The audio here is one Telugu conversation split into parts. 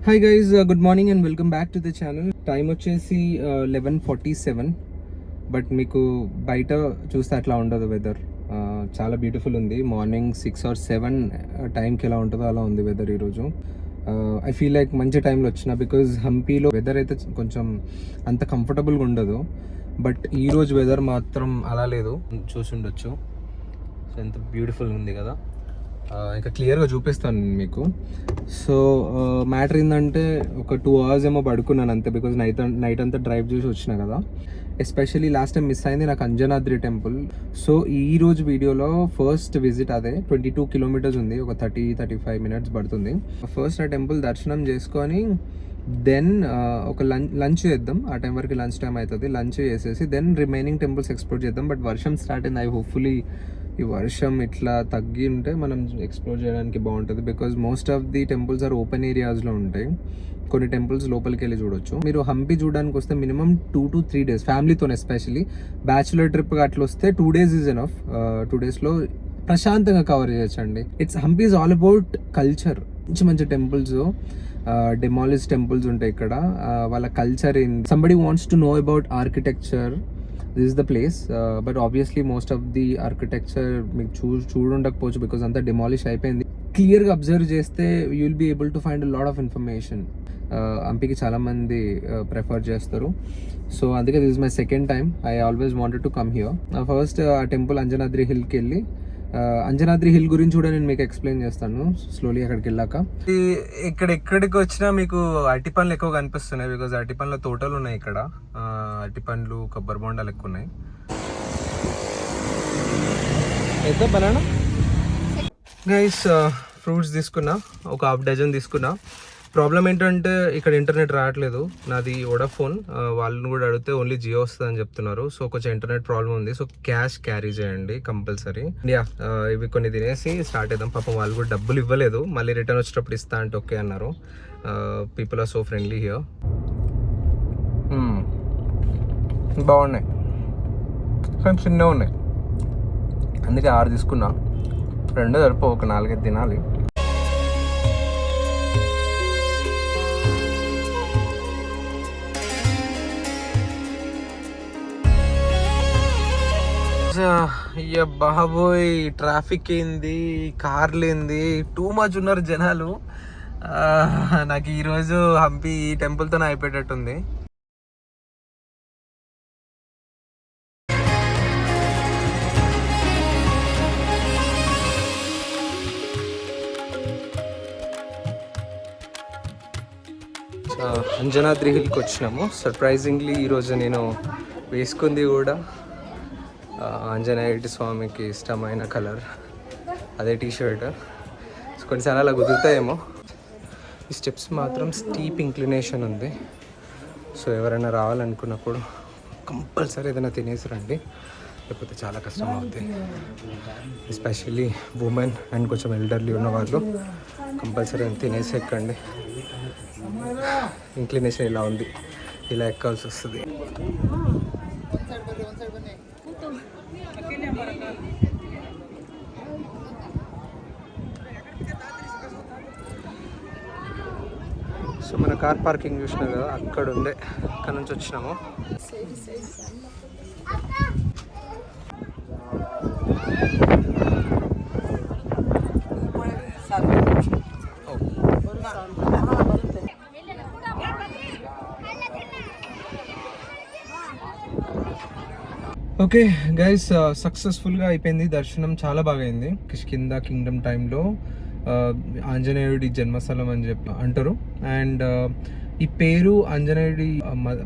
Hi guys, good morning and welcome back to the channel. Time వచ్చేసి 11:47. బట్ మీకు బయట చూస్తే అట్లా ఉండదు వెదర్. చాలా బ్యూటిఫుల్ ఉంది. మార్నింగ్ 6 or 7 టైంకి ఎలా ఉంటుందో అలా ఉంది వెదర్ ఈరోజు. ఐ ఫీల్ లైక్ మంచి టైంలో వచ్చిన, బికాజ్ హంపీలో వెదర్ అయితే కొంచెం అంత కంఫర్టబుల్గా ఉండదు. బట్ ఈరోజు వెదర్ మాత్రం అలా లేదు, చూసుండొచ్చు. సో ఎంత బ్యూటిఫుల్ ఉంది కదా. ఇంకా క్లియర్గా చూపిస్తాను మీకు. సో మ్యాటర్ ఏంటంటే ఒక 2 hours ఏమో పడుకున్నాను అంతే, బికాజ్ నైట్ అంతా డ్రైవ్ చేసి వచ్చిన కదా. ఎస్పెషల్లీ లాస్ట్ టైం మిస్ అయింది నాకు అంజనాద్రి టెంపుల్. సో ఈ రోజు వీడియోలో ఫస్ట్ విజిట్ అదే. 22 kilometers ఉంది, ఒక 30-35 minutes పడుతుంది. ఫస్ట్ ఆ టెంపుల్ దర్శనం చేసుకొని దెన్ ఒక లంచ్ చేద్దాం. ఆ టైం వరకు లంచ్ టైం అవుతుంది. లంచ్ చేసేసి దెన్ రిమైనింగ్ టెంపుల్స్ ఎక్స్ప్లోర్ చేద్దాం. బట్ వర్షం స్టార్ట్ అయింది. హోప్ఫుల్లీ ఈ వర్షం ఇట్లా తగ్గి ఉంటే మనం ఎక్స్ప్లోర్ చేయడానికి బాగుంటుంది, because most of the temples are open ఏరియాస్లో ఉంటాయి. కొన్ని టెంపుల్స్ లోపలికి వెళ్ళి చూడొచ్చు. మీరు హంపి చూడడానికి వస్తే మినిమం 2 to 3 days ఫ్యామిలీతో, ఎస్పెషల్లీ బ్యాచులర్ ట్రిప్గా అట్లా వస్తే 2 days ఈజ్ ఎనఫ్. 2 daysలో ప్రశాంతంగా కవర్ చేయొచ్చండి. Hampi is all about culture. మంచి మంచి టెంపుల్స్, డెమాలిష్ టెంపుల్స్ ఉంటాయి ఇక్కడ. వాళ్ళ కల్చర్ ఏంది, somebody wants to know about architecture, this is the place. But obviously most of the architecture మీకు చూడుండకపోవచ్చు, బికాజ్ అంతా డిమాలిష్ అయిపోయింది. క్లియర్గా అబ్జర్వ్ చేస్తే you will be able to find a lot of information. హంపీకి చాలామంది ప్రిఫర్ చేస్తారు. సో అందుకే this is my second time. I always wanted to come here. First ఆ టెంపుల్ అంజనాద్రి హిల్కి వెళ్ళి, అంజనాద్రి హిల్ గురించి కూడా నేను మీకు ఎక్స్ప్లెయిన్ చేస్తాను స్లోలీ అక్కడికి వెళ్ళాక. ఎక్కడికి వచ్చినా మీకు అరటి పండ్లు ఎక్కువ కనిపిస్తున్నాయి, బికాజ్ అరటి పండ్ల తోటలు ఉన్నాయి ఇక్కడ. అరటి పండ్లు, కొబ్బరి బొండాలు ఎక్కువ ఉన్నాయి. అయితే బనానా గైస్, ఫ్రూట్స్ తీసుకున్నా, ఒక 1/2 dozen తీసుకున్నా. ప్రాబ్లం ఏంటంటే ఇక్కడ ఇంటర్నెట్ రావట్లేదు. నాది వోడాఫోన్. వాళ్ళని కూడా అడిగితే ఓన్లీ జియో వస్తుంది అని చెప్తున్నారు. సో కొంచెం ఇంటర్నెట్ ప్రాబ్లం ఉంది. సో క్యాష్ క్యారీ చేయండి కంపల్సరీ. ఇవి కొన్ని తినేసి స్టార్ట్ అవుదాం. పాపం వాళ్ళు కూడా డబ్బులు ఇవ్వలేదు, మళ్ళీ రిటర్న్ వచ్చేటప్పుడు ఇస్తా అంటే ఓకే అన్నారు. People are so friendly here. బాగున్నాయి, కొంచెం చిన్నగా ఉన్నాయి, అందుకే 6 తీసుకున్నా. 2 సరిపో, ఒక 4-5 తినాలి. అయ్య బాబోయ్, ట్రాఫిక్ ఏంది, కార్లు ఏంది, టూ మచ్ ఉన్నారు జనాలు. నాకు ఈరోజు హంపి ఈ టెంపుల్తోనే అయిపోయేటట్టుంది. అంజనాద్రి హిల్కి వచ్చినాము. సర్ప్రైజింగ్లీ ఈరోజు నేను వేసుకుంది కూడా ఆంజనేయుడి స్వామికి ఇష్టమైన కలర్, అదే టీషర్ట్. కొన్నిసార్లు అలా కుదురుతాయేమో. ఈ స్టెప్స్ మాత్రం స్టీప్ ఇంక్లినేషన్ ఉంది. సో ఎవరైనా రావాలనుకున్నప్పుడు కంపల్సరీ ఏదైనా తినేసి రండి, లేకపోతే చాలా కష్టం అవుతుంది. ఎస్పెషల్లీ ఉమెన్ అండ్ కొంచెం ఎల్డర్లీ ఉన్న వాళ్ళు కంపల్సరీ తినేసి ఎక్కండి. ఇంక్లినేషన్ ఇలా ఉంది, ఇలా ఎక్కాల్సి వస్తుంది. సో మన కార్ పార్కింగ్ చూసినారు కదా, అక్కడ ఉండే, అక్కడ నుంచి వచ్చినాము. ఓకే గైస్, సక్సెస్ఫుల్గా అయిపోయింది దర్శనం. చాలా బాగా అయింది. కిష్కింద కింగ్డమ్ టైంలో ఆంజనేయుడి జన్మస్థలం అని చెప్పి అంటారు. అండ్ ఈ పేరు ఆంజనేయుడి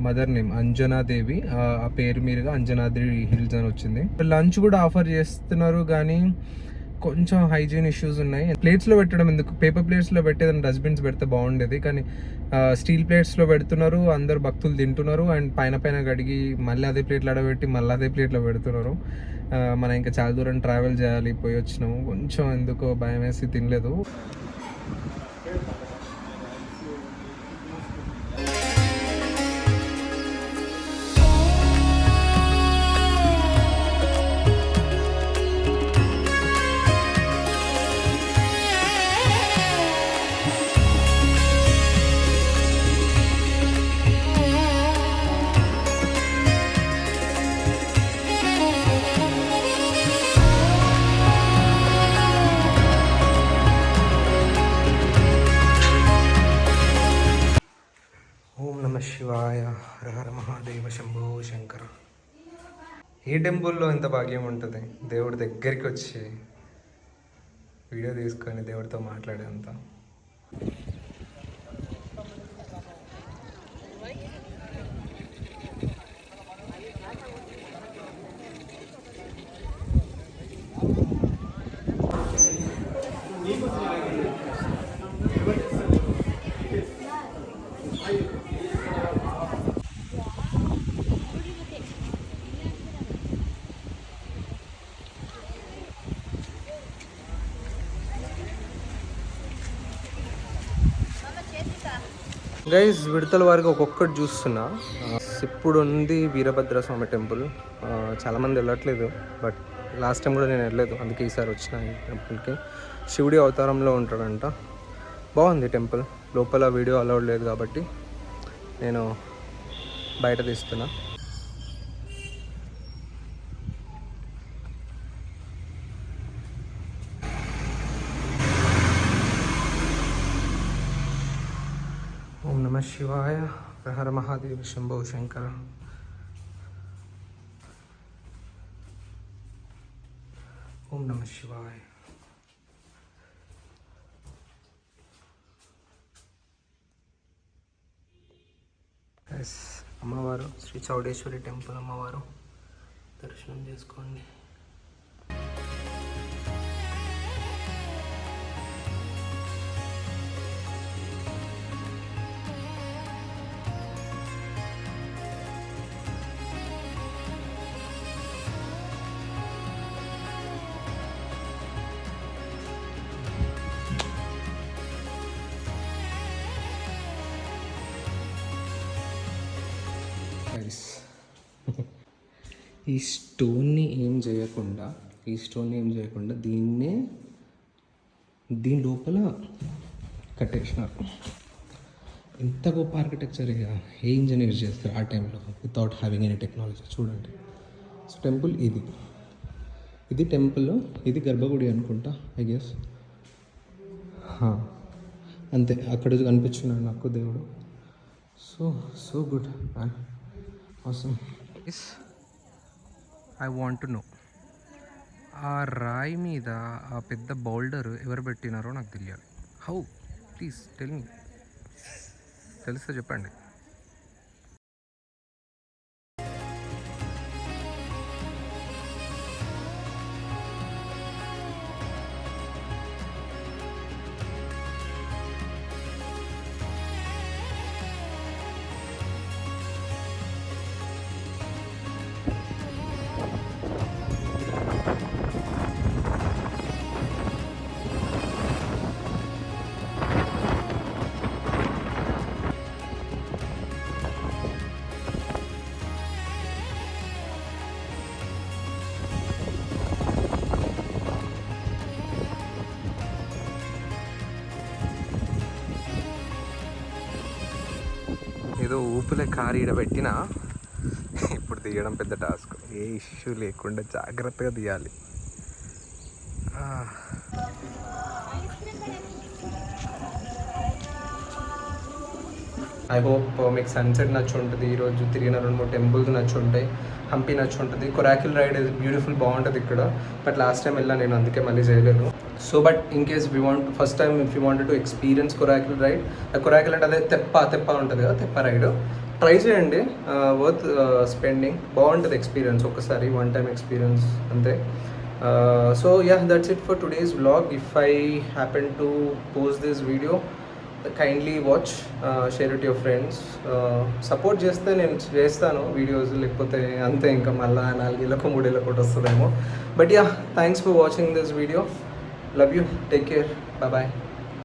మదర్ నేమ్ అంజనాదేవి, ఆ పేరు మీదుగా అంజనాద్రి హిల్స్ అని వచ్చింది. లంచ్ కూడా ఆఫర్ చేస్తున్నారు, కానీ కొంచెం హైజీన్ ఇష్యూస్ ఉన్నాయి. ప్లేట్స్లో పెట్టడం ఎందుకు, పేపర్ ప్లేట్స్లో పెట్టేదని డస్ట్బిన్స్ పెడితే బాగుండేది, కానీ స్టీల్ ప్లేట్స్లో పెడుతున్నారు. అందరు భక్తులు తింటున్నారు అండ్ పైన కడిగి మళ్ళీ అదే ప్లేట్లు అడబెట్టి మళ్ళీ అదే ప్లేట్లో పెడుతున్నారు. మనం ఇంకా చాలా దూరం ట్రావెల్ చేయాలి, పోయి వచ్చినాము. కొంచెం ఎందుకో భయం వేసి తినలేదు. మహాదేవ శంభో శంకర. ఈ టెంపుల్లో ఎంత భాగ్యం ఉంటుంది, దేవుడి దగ్గరికి వచ్చి వీడియో తీసుకొని దేవుడితో మాట్లాడేంత. గైస్ విడతల వారికి ఒక్కొక్కటి చూస్తున్నా. ఇప్పుడు ఉంది వీరభద్ర స్వామి టెంపుల్. చాలామంది వెళ్ళట్లేదు, బట్ లాస్ట్ టైం కూడా నేను వెళ్ళలేదు, అందుకే ఈసారి వచ్చిన ఈ టెంపుల్కి. శివుడి అవతారంలో ఉంటాడంట. బాగుంది టెంపుల్. లోపల వీడియో అలౌడ్ లేదు కాబట్టి నేను బయట తీస్తున్నా. ఓం నమ శివాయ. హర మహాదేవ శంభో శంకర. ఓం నమ శివాయ. ఎస్, అమ్మవారు శ్రీ చౌడేశ్వరి టెంపుల్. అమ్మవారు దర్శనం చేసుకోండి. ఈ స్టోన్ని ఏం చేయకుండా దీని లోపల కట్టేసినారు. ఎంత గొప్ప ఆర్కిటెక్చర్ ఇక ఏ ఇంజనీర్ చేస్తారు ఆ టైంలో వితౌట్ హ్యావింగ్ ఎనీ టెక్నాలజీ. చూడండి. సో టెంపుల్ ఇది టెంపుల్, ఇది గర్భగుడి అనుకుంటా, ఐ గెస్. అంతే, అక్కడ కనిపించున్నాడు నాకు దేవుడు. So good man, awesome. I want to know, ఆ రాయి మీద ఆ పెద్ద బౌల్డర్ ఎవరు పెట్టినారో నాకు తెలియాలి. హౌ? Please tell me. తెలిస్తే చెప్పండి. ఏదో ఊపులే కారు ఈడబెట్టినా ఇప్పుడు తీయడం పెద్ద టాస్క్. ఏ ఇష్యూ లేకుండా జాగ్రత్తగా తీయాలి. ఐ హోప్ మీకు సన్సెట్ నచ్చి ఉంటుంది. ఈరోజు తిరిగిన 2-3 టెంపుల్స్ నచ్చి ఉంటాయి. హంపి నచ్చి ఉంటుంది. కొరాకిల్ రైడ్ ఇస్ బ్యూటిఫుల్, బాగుంటుంది ఇక్కడ. బట్ లాస్ట్ టైం వెళ్ళాను నేను, అందుకే మళ్ళీ చేయలేదు. So but in case first time if you wanted to experience coracle ride, coracle అంటే అదే తెప్ప ఉంటుంది కదా, తెప్ప రైడ్ ట్రై చేయండి. Worth spending. బాగుంటుంది ఎక్స్పీరియన్స్. ఒక్కసారి వన్ టైం ఎక్స్పీరియన్స్ అంతే. So yeah, that's it for today's vlog. If I happen to post this video, kindly watch, share it your friends. Support చేస్తే నేను చేస్తాను వీడియోస్, లేకపోతే అంతే ఇంకా మళ్ళీ 4 ఏళ్ళకో 3 ఏళ్ళకో వస్తుందేమో. But yeah, thanks for watching this video. Love you, take care, bye.